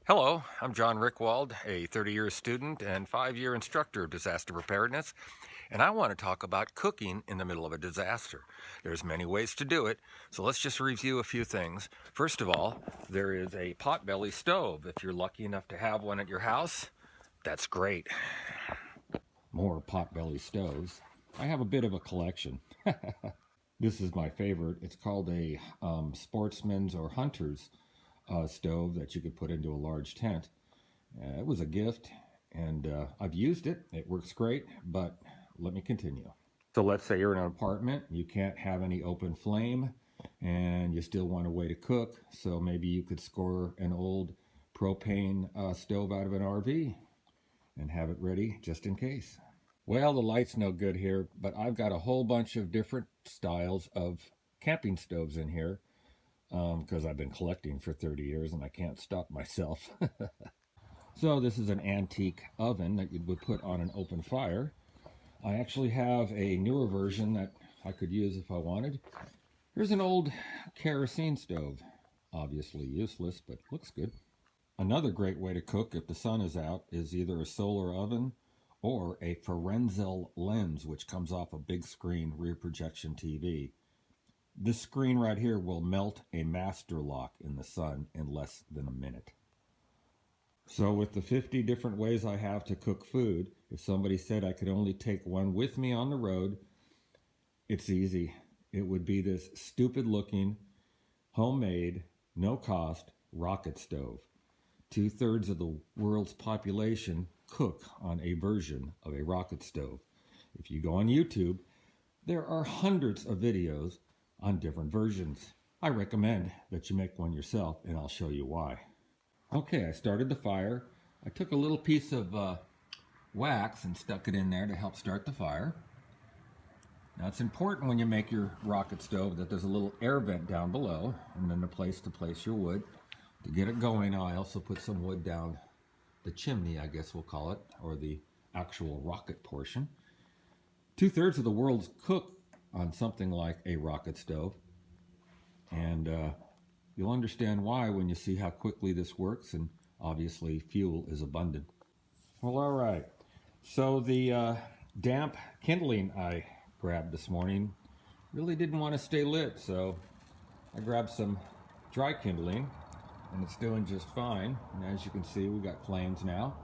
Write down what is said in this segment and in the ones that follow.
Hello, I'm John Rickwald, a 30-year student and 5-year instructor of disaster preparedness, and I want to talk about cooking in the middle of a disaster. There's many ways to do it, so let's just review a few things. First of all, there is a potbelly stove. If you're lucky enough to have one at your house, that's great. More potbelly stoves. I have a bit of a collection. This is my favorite. It's called a sportsman's or hunter's stove that you could put into a large tent. It was a gift, and I've used it. It works great, but let me continue. So let's say you're in an apartment, you can't have any open flame, and you still want a way to cook. So maybe you could score an old propane stove out of an RV and have it ready just in case. Well, the light's no good here, but I've got a whole bunch of different styles of camping stoves in here because I've been collecting for 30 years and I can't stop myself. So this is an antique oven that you would put on an open fire. I actually have a newer version that I could use if I wanted. Here's an old kerosene stove. Obviously useless, but looks good. Another great way to cook if the sun is out is either a solar oven or a Fresnel lens, which comes off a big screen rear projection TV. This screen right here will melt a master lock in the sun in less than a minute. So with the 50 different ways I have to cook food, if somebody said I could only take one with me on the road, it's easy. It would be this stupid looking, homemade, no cost rocket stove. 2/3 of the world's population cook on a version of a rocket stove. If you go on YouTube, there are hundreds of videos on different versions. I recommend that you make one yourself, and I'll show you why. Okay, I started the fire. I took a little piece of wax and stuck it in there to help start the fire. Now it's important when you make your rocket stove that there's a little air vent down below and then a place to place your wood. To get it going, I also put some wood down the chimney, I guess we'll call it, or the actual rocket portion. 2/3 of the world's cook on something like a rocket stove. And you'll understand why when you see how quickly this works, and obviously fuel is abundant. Well, all right. So the damp kindling I grabbed this morning really didn't want to stay lit, so I grabbed some dry kindling, and it's doing just fine. And as you can see, we got flames now.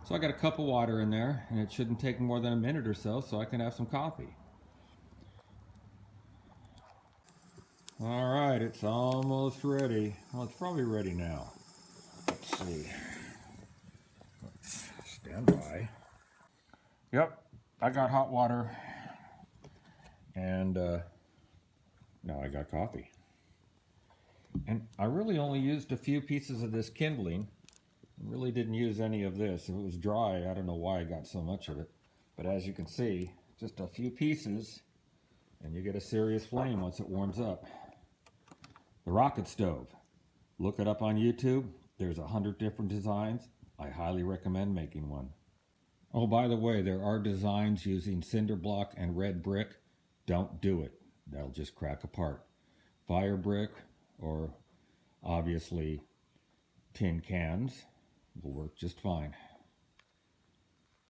So I got a cup of water in there, and it shouldn't take more than a minute or so I can have some coffee. All right, it's almost ready. Well, it's probably ready now. Let's see. Let's stand by. Yep, I got hot water, and now I got coffee. And I really only used a few pieces of this kindling. I really didn't use any of this. If it was dry, I don't know why I got so much of it. But as you can see, just a few pieces, and you get a serious flame once it warms up. The rocket stove. Look it up on YouTube. There's 100 different designs. I highly recommend making one. Oh, by the way, there are designs using cinder block and red brick. Don't do it. That'll just crack apart. Fire brick, or obviously tin cans, will work just fine.